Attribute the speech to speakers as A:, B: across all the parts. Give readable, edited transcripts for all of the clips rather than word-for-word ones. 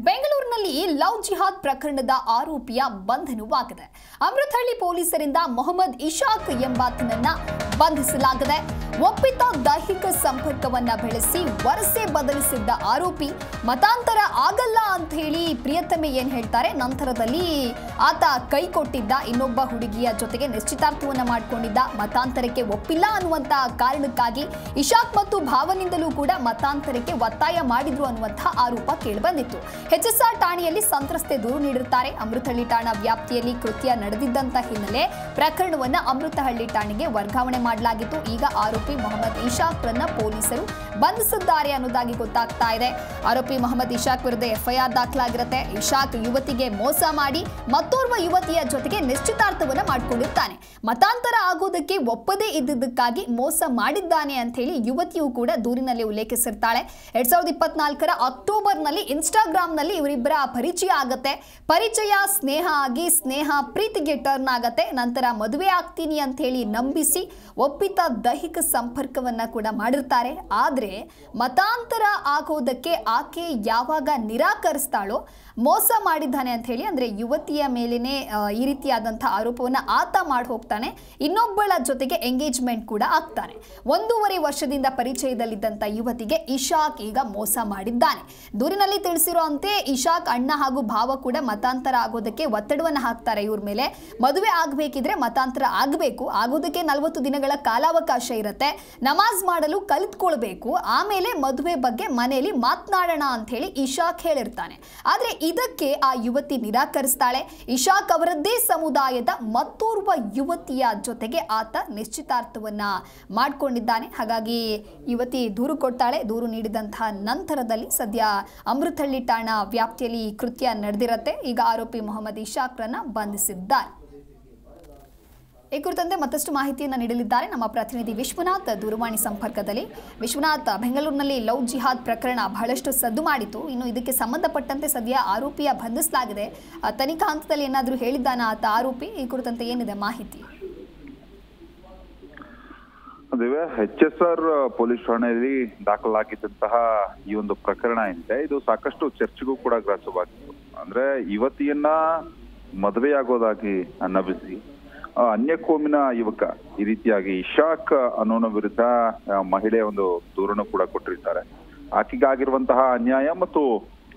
A: ಬೆಂಗಳೂರಿನಲ್ಲಿ ಲವ್ ಜಿಹಾದ್ ಪ್ರಕರಣದ ಆರೋಪಿಯ ಬಂಧನವಾಗಿದೆ. ಅಮೃತಹಳ್ಳಿ ಪೊಲೀಸರಿಂದ ಮೊಹಮ್ಮದ್ ಇಶಾಕ್ ಎಂಬಾತನನ್ನ ಬಂಧಿಸಲಾಗಿದೆ. ಒಪ್ಪಿತ ದೈಹಿಕ ಸಂಪರ್ಕವನ್ನ ಬೆಳೆಸಿ ವರಸೆ ಬದಲಿಸಿದ್ದ ಆರೋಪಿ ಮತಾಂತರ ಆಗಲ್ಲ ಅಂತ ಹೇಳಿ ಪ್ರಿಯತಮೆ ಏನ್ ಹೇಳ್ತಾರೆ, ನಂತರದಲ್ಲಿ ಆತ ಕೈ ಕೊಟ್ಟಿದ್ದ ಇನ್ನೊಬ್ಬ ಹುಡುಗಿಯ ಜೊತೆಗೆ ನಿಶ್ಚಿತಾರ್ಥವನ್ನ ಮಾಡಿಕೊಂಡಿದ್ದ. ಮತಾಂತರಕ್ಕೆ ಒಪ್ಪಿಲ್ಲ ಅನ್ನುವಂತ ಕಾರಣಕ್ಕಾಗಿ ಇಶಾಕ್ ಮತ್ತು ಭಾವನಿಂದಲೂ ಕೂಡ ಮತಾಂತರಕ್ಕೆ ಒತ್ತಾಯ ಮಾಡಿದ್ರು ಅನ್ನುವಂತಹ ಆರೋಪ ಕೇಳಿಬಂದಿತ್ತು. HSR ಠಾಣೆಯಲ್ಲಿ ಸಂತ್ರಸ್ತೆ ದೂರು ನೀಡಿರುತ್ತಾರೆ. ಅಮೃತಹಳ್ಳಿ ಠಾಣಾ ವ್ಯಾಪ್ತಿಯಲ್ಲಿ ಕೃತ್ಯ ನಡೆದಿದ್ದಂತ ಹಿನ್ನೆಲೆ ಪ್ರಕರಣವನ್ನ ಅಮೃತಹಳ್ಳಿ ಠಾಣೆಗೆ ವರ್ಗಾವಣೆ ಮಾಡಲಾಗಿತ್ತು. ಈಗ ಆರೋಪಿ ಮೊಹಮ್ಮದ್ ಇಶಾಕ್ ರನ್ನ ಪೊಲೀಸರು ಬಂಧಿಸಿದ್ದಾರೆ ಅನ್ನೋದಾಗಿ ಗೊತ್ತಾಗ್ತಾ ಇದೆ. ಆರೋಪಿ ಮೊಹಮ್ಮದ್ ಇಶಾಕ್ ವಿರುದ್ಧ FIR ದಾಖಲಾಗಿರುತ್ತೆ. ಇಶಾಕ್ ಯುವತಿಗೆ ಮೋಸ ಮಾಡಿ ಮತ್ತೋರ್ವ ಯುವತಿಯ ಜೊತೆಗೆ ನಿಶ್ಚಿತಾರ್ಥವನ್ನ ಮಾಡಿಕೊಂಡಿರ್ತಾನೆ. ಮತಾಂತರ ಆಗೋದಕ್ಕೆ ಒಪ್ಪದೇ ಇದ್ದಿದ್ದಕ್ಕಾಗಿ ಮೋಸ ಮಾಡಿದ್ದಾನೆ ಅಂತ ಹೇಳಿ ಯುವತಿಯು ಕೂಡ ದೂರಿನಲ್ಲಿ ಉಲ್ಲೇಖಿಸಿರ್ತಾಳೆ. 2024ರ ಅಕ್ಟೋಬರ್ನಲ್ಲಿ ಇನ್ಸ್ಟಾಗ್ರಾಮ್ನಲ್ಲಿ ಇವರಿಬ್ಬರ ಪರಿಚಯ ಆಗತ್ತೆ. ಪರಿಚಯ ಸ್ನೇಹ ಆಗಿ ಸ್ನೇಹ ಪ್ರೀತಿಗೆ ಟರ್ನ್ ಆಗತ್ತೆ. ನಂತರ ಮದುವೆ ಆಗ್ತೀನಿ ಅಂತ ಹೇಳಿ ನಂಬಿಸಿ ಒಪ್ಪಿತ ದೈಹಿಕ ಸಂಪರ್ಕವನ್ನ ಕೂಡ ಮಾಡಿರ್ತಾರೆ. ಆದ್ರೆ ಮತಾಂತರ ಆಗೋದಕ್ಕೆ ಆಕೆ ಯಾವಾಗ ನಿರಾಕರಿಸ್ತಾಳೋ, ಮೋಸ ಮಾಡಿದ್ದಾನೆ ಅಂತ ಹೇಳಿ ಅಂದ್ರೆ ಯುವತಿಯ ಮೇಲೇನೆ ಈ ರೀತಿಯಾದಂತಹ ಆರೋಪವನ್ನ ಆತ ಮಾಡಿ ಹೋಗ್ತಾನೆ. ಇನ್ನೊಬ್ಬಳ ಜೊತೆಗೆ ಎಂಗೇಜ್ಮೆಂಟ್ ಕೂಡ ಆಗ್ತಾನೆ. 1.5 ವರ್ಷದಿಂದ ಪರಿಚಯದಲ್ಲಿದ್ದಂತ ಯುವತಿಗೆ ಇಶಾಕ್ ಈಗ ಮೋಸ ಮಾಡಿದ್ದಾನೆ. ದೂರಿನಲ್ಲಿ ತಿಳಿಸಿರುವಂತೆ ಇಶಾಕ್ ಅಣ್ಣ ಹಾಗೂ ಭಾವ ಕೂಡ ಮತಾಂತರ ಆಗೋದಕ್ಕೆ ಒತ್ತಡವನ್ನು ಹಾಕ್ತಾರೆ ಇವ್ರ ಮೇಲೆ. ಮದುವೆ ಆಗಬೇಕಿದ್ರೆ ಮತಾಂತರ ಆಗಬೇಕು, ಆಗೋದಕ್ಕೆ 40 ದಿನಗಳ ಕಾಲಾವಕಾಶ ಇರುತ್ತೆ. ನಮಾಜ್ ಮಾಡಲು ಕಲಿತ್ಕೊಳ್ಬೇಕು, ಆಮೇಲೆ ಮದುವೆ ಬಗ್ಗೆ ಮನೆಯಲ್ಲಿ ಮಾತನಾಡೋಣ ಅಂತ ಹೇಳಿ ಇಶಾಕ್ ಹೇಳಿರ್ತಾನೆ. ಆದ್ರೆ ಇದಕ್ಕೆ ಆ ಯುವತಿ ನಿರಾಕರಿಸ್ತಾಳೆ. ಇಶಾಕ್ ಅವರದ್ದೇ ಸಮುದಾಯದ ಮತ್ತೋರ್ವ ಯುವತಿಯ ಜೊತೆಗೆ ಆತ ನಿಶ್ಚಿತಾರ್ಥವನ್ನ ಮಾಡಿಕೊಂಡಿದ್ದಾನೆ. ಹಾಗಾಗಿ ಯುವತಿ ದೂರು ಕೊಡ್ತಾಳೆ. ದೂರು ನೀಡಿದಂತಹ ನಂತರದಲ್ಲಿ ಸದ್ಯ ಅಮೃತಹಳ್ಳಿ ಠಾಣಾ ವ್ಯಾಪ್ತಿಯಲ್ಲಿ ಕೃತ್ಯ ನಡೆದಿರುತ್ತೆ. ಈಗ ಆರೋಪಿ ಮೊಹಮ್ಮದ್ ಇಶಾಕ್ ರನ್ನ ಬಂಧಿಸಿದ್ದಾರೆ. ಈ ಕುರಿತಂತೆ ಮತ್ತಷ್ಟು ಮಾಹಿತಿಯನ್ನು ನೀಡಲಿದ್ದಾರೆ ನಮ್ಮ ಪ್ರತಿನಿಧಿ ವಿಶ್ವನಾಥ್ ದೂರವಾಣಿ ಸಂಪರ್ಕದಲ್ಲಿ. ವಿಶ್ವನಾಥ್, ಬೆಂಗಳೂರಿನಲ್ಲಿ ಲವ್ ಜಿಹಾದ್ ಪ್ರಕರಣ ಬಹಳಷ್ಟು ಸದ್ದು ಮಾಡಿತು. ಇನ್ನು ಇದಕ್ಕೆ ಸಂಬಂಧಪಟ್ಟಂತೆ ಸದ್ಯ ಆರೋಪಿಯ ಬಂಧಿಸಲಾಗಿದೆ. ತನಿಖಾ ಹಂತದಲ್ಲಿ ಏನಾದರೂ ಹೇಳಿದ್ದಾನ ಆತ ಆರೋಪಿ? ಈ ಕುರಿತಂತೆ ಏನಿದೆ ಮಾಹಿತಿ?
B: HSR ಪೊಲೀಸ್ ಠಾಣೆಯಲ್ಲಿ ದಾಖಲಾಗಿದ್ದಂತಹ ಈ ಒಂದು ಪ್ರಕರಣ ಏನಿದೆ, ಇದು ಸಾಕಷ್ಟು ಚರ್ಚೆಗೂ ಕೂಡ ಗ್ರಾಸವಾಗಿತ್ತು. ಅಂದ್ರೆ ಯುವತಿಯನ್ನ ಮದುವೆಯಾಗೋದಾಗಿ ನಂಬಿಸಿ ಅನ್ಯ ಕೋಮಿನ ಯುವಕ ಈ ರೀತಿಯಾಗಿ ಇಶಾಕ್ ಅನ್ನೋನ ವಿರುದ್ಧ ಮಹಿಳೆ ಒಂದು ದೂರನ್ನು ಕೂಡ ಕೊಟ್ಟಿರ್ತಾರೆ. ಆಕೆಗಾಗಿರುವಂತಹ ಅನ್ಯಾಯ ಮತ್ತು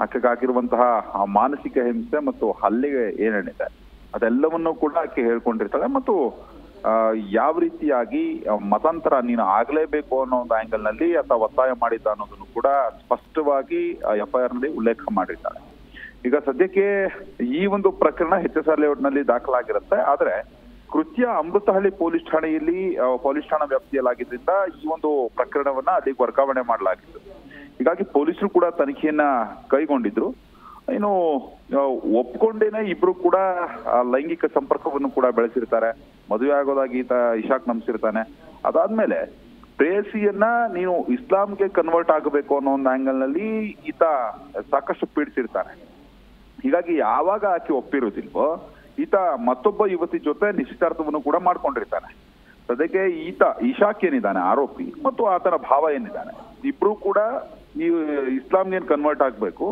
B: ಆಕೆಗಾಗಿರುವಂತಹ ಮಾನಸಿಕ ಹಿಂಸೆ ಮತ್ತು ಹಲ್ಲೆಗೆ ಏನೇನಿದೆ ಅದೆಲ್ಲವನ್ನೂ ಕೂಡ ಆಕೆ ಹೇಳ್ಕೊಂಡಿರ್ತಾಳೆ. ಮತ್ತು ಯಾವ ರೀತಿಯಾಗಿ ಮತಾಂತರ ನೀನು ಆಗ್ಲೇಬೇಕು ಅನ್ನೋ ಒಂದು ಆಂಗಲ್ ನಲ್ಲಿ ಅಥವಾ ಒತ್ತಾಯ ಮಾಡಿದ್ದ ಅನ್ನೋದನ್ನು ಕೂಡ ಸ್ಪಷ್ಟವಾಗಿ FIR ನಲ್ಲಿ ಉಲ್ಲೇಖ ಮಾಡಿರ್ತಾಳೆ. ಈಗ ಸದ್ಯಕ್ಕೆ ಈ ಒಂದು ಪ್ರಕರಣ HSR ಲೇಔಟ್ ನಲ್ಲಿ ದಾಖಲಾಗಿರುತ್ತೆ. ಆದ್ರೆ ಕೃತ್ಯ ಅಮೃತಹಳ್ಳಿ ಪೊಲೀಸ್ ಠಾಣಾ ವ್ಯಾಪ್ತಿಯಲ್ಲಾಗಿದ್ದರಿಂದ ಈ ಒಂದು ಪ್ರಕರಣವನ್ನ ಅಲ್ಲಿಗೆ ವರ್ಗಾವಣೆ ಮಾಡಲಾಗಿತ್ತು. ಹೀಗಾಗಿ ಪೊಲೀಸರು ಕೂಡ ತನಿಖೆಯನ್ನ ಕೈಗೊಂಡಿದ್ರು. ಇನ್ನು ಒಪ್ಕೊಂಡೇನೆ ಇಬ್ರು ಕೂಡ ಲೈಂಗಿಕ ಸಂಪರ್ಕವನ್ನು ಕೂಡ ಬೆಳೆಸಿರ್ತಾರೆ. ಮದುವೆ ಆಗೋದಾಗಿ ಇಶಾಕ್ ನಂಬಿಸಿರ್ತಾನೆ. ಅದಾದ್ಮೇಲೆ ಪ್ರೇಯಸಿಯನ್ನ ನೀನು ಇಸ್ಲಾಂಗೆ ಕನ್ವರ್ಟ್ ಆಗಬೇಕು ಅನ್ನೋ ಒಂದು ಆಂಗಲ್ ನಲ್ಲಿ ಈತ ಸಾಕಷ್ಟು ಪೀಡಿಸಿರ್ತಾನೆ. ಹೀಗಾಗಿ ಯಾವಾಗ ಆಕೆ ಒಪ್ಪಿರೋದಿಲ್ವೋ ಈತ ಮತ್ತೊಬ್ಬ ಯುವತಿ ಜೊತೆ ನಿಶ್ಚಿತಾರ್ಥವನ್ನು ಕೂಡ ಮಾಡ್ಕೊಂಡಿರ್ತಾನೆ. ಸದ್ಯಕ್ಕೆ ಇಶಾಕ್ ಏನಿದ್ದಾನೆ ಆರೋಪಿ ಮತ್ತು ಆತನ ಭಾವ ಏನಿದ್ದಾನೆ, ಇಬ್ರು ಕೂಡ ಈ ಇಸ್ಲಾಂಗೆ ಕನ್ವರ್ಟ್ ಆಗ್ಬೇಕು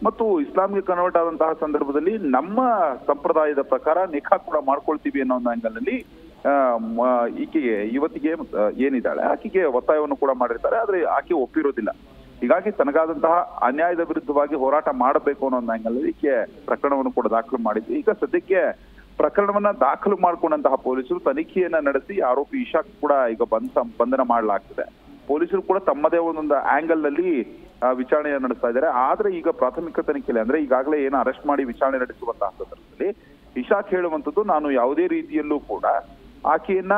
B: ಮತ್ತು ಇಸ್ಲಾಂಗೆ ಕನ್ವರ್ಟ್ ಆದಂತಹ ಸಂದರ್ಭದಲ್ಲಿ ನಮ್ಮ ಸಂಪ್ರದಾಯದ ಪ್ರಕಾರ ನಿಖಾ ಕೂಡ ಮಾಡ್ಕೊಳ್ತೀವಿ ಅನ್ನೋ ಒಂದು ಆಂಗಲ್ ನಲ್ಲಿ ಈಕೆಗೆ ಯುವತಿಗೆ ಏನಿದ್ದಾಳೆ ಆಕೆಗೆ ಒತ್ತಾಯವನ್ನು ಕೂಡ ಮಾಡಿರ್ತಾರೆ. ಆದ್ರೆ ಆಕೆ ಒಪ್ಪಿರೋದಿಲ್ಲ. ಹೀಗಾಗಿ ತನಗಾದಂತಹ ಅನ್ಯಾಯದ ವಿರುದ್ಧವಾಗಿ ಹೋರಾಟ ಮಾಡಬೇಕು ಅನ್ನೋ ಒಂದು ಆಂಗಲ್ ಈಕೆ ಪ್ರಕರಣವನ್ನು ಕೂಡ ದಾಖಲು ಮಾಡಿದ್ವಿ. ಈಗ ಸದ್ಯಕ್ಕೆ ಪ್ರಕರಣವನ್ನ ದಾಖಲು ಮಾಡಿಕೊಂಡಂತಹ ಪೊಲೀಸರು ತನಿಖೆಯನ್ನ ನಡೆಸಿ ಆರೋಪಿ ಇಶಾಕ್ ಕೂಡ ಈಗ ಬಂಧನ ಮಾಡಲಾಗ್ತದೆ. ಪೊಲೀಸರು ಕೂಡ ತಮ್ಮದೇ ಒಂದೊಂದು ಆಂಗಲ್ ನಲ್ಲಿ ವಿಚಾರಣೆಯನ್ನು ನಡೆಸ್ತಾ ಇದ್ದಾರೆ. ಆದ್ರೆ ಈಗ ಪ್ರಾಥಮಿಕ ತನಿಖೆಯಲ್ಲಿ ಅಂದ್ರೆ ಈಗಾಗಲೇ ಏನು ಅರೆಸ್ಟ್ ಮಾಡಿ ವಿಚಾರಣೆ ನಡೆಸುವಂತಹ ಸಂದರ್ಭದಲ್ಲಿ ಇಶಾಕ್ ಹೇಳುವಂಥದ್ದು, ನಾನು ಯಾವುದೇ ರೀತಿಯಲ್ಲೂ ಕೂಡ ಆಕೆಯನ್ನ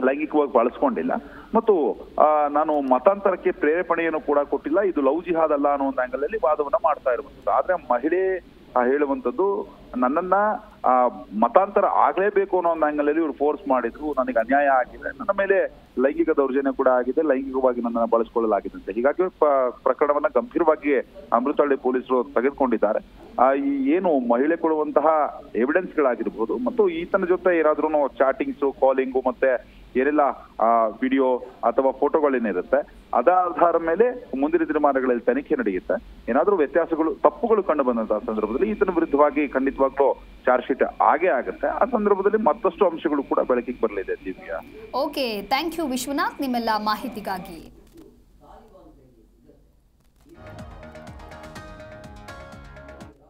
B: ಲೈಂಗಿಕವಾಗಿ ಬಳಸ್ಕೊಂಡಿಲ್ಲ ಮತ್ತು ನಾನು ಮತಾಂತರಕ್ಕೆ ಪ್ರೇರೇಪಣೆಯನ್ನು ಕೂಡ ಕೊಟ್ಟಿಲ್ಲ, ಇದು ಲವ್ ಜಿಹಾದ್ ಅಲ್ಲ ಅನ್ನೋ ಒಂದು ಆಂಗಲ್ ಅಲ್ಲಿ ವಾದವನ್ನ ಮಾಡ್ತಾ ಇರುವಂಥದ್ದು. ಆದ್ರೆ ಮಹಿಳೆ ಹೇಳುವಂಥದ್ದು, ನನ್ನನ್ನ ಮತಾಂತರ ಆಗ್ಲೇಬೇಕು ಅನ್ನೋ ಒಂದು ಆಂಗಲ್ ಅಲ್ಲಿ ಇವ್ರು ಫೋರ್ಸ್ ಮಾಡಿದ್ರು, ನನಗೆ ಅನ್ಯಾಯ ಆಗಿದೆ, ನನ್ನ ಮೇಲೆ ಲೈಂಗಿಕ ದೌರ್ಜನ್ಯ ಕೂಡ ಆಗಿದೆ, ಲೈಂಗಿಕವಾಗಿ ನನ್ನನ್ನು ಬಳಸ್ಕೊಳ್ಳಲಾಗಿದೆ ಅಂತ. ಹೀಗಾಗಿ ಪ್ರಕರಣವನ್ನ ಗಂಭೀರವಾಗಿ ಅಮೃತಹಳ್ಳಿ ಪೊಲೀಸರು ತೆಗೆದುಕೊಂಡಿದ್ದಾರೆ. ಏನು ಮಹಿಳೆ ಕೊಡುವಂತಹ ಎವಿಡೆನ್ಸ್ ಗಳಾಗಿರ್ಬೋದು ಮತ್ತು ಈತನ ಜೊತೆ ಏನಾದ್ರೂ ಚಾಟಿಂಗ್ಸು, ಕಾಲಿಂಗು ಮತ್ತೆ ಏನೆಲ್ಲ ವಿಡಿಯೋ ಅಥವಾ ಫೋಟೋಗಳೇನಿರುತ್ತೆ ಅದ ಆಧಾರ ಮೇಲೆ ಮುಂದಿನ ದಿನಮಾನಗಳಲ್ಲಿ ತನಿಖೆ ನಡೆಯುತ್ತೆ. ಏನಾದ್ರೂ ವ್ಯತ್ಯಾಸಗಳು ತಪ್ಪುಗಳು ಕಂಡು ಬಂದಂತಹ ಸಂದರ್ಭದಲ್ಲಿ ಈತನ ವಿರುದ್ಧವಾಗಿ ಖಂಡಿತವಾಗ್ಲೂ ಚಾರ್ಜ್ ಶೀಟ್ ಆಗೇ ಆಗುತ್ತೆ. ಆ ಸಂದರ್ಭದಲ್ಲಿ ಮತ್ತಷ್ಟು ಅಂಶಗಳು ಕೂಡ ಬೆಳಕಿಗೆ ಬರಲಿದೆ Divya.
A: Okay, thank you Vishwanath ನಿಮ್ಮೆಲ್ಲ ಮಾಹಿತಿಗಾಗಿ.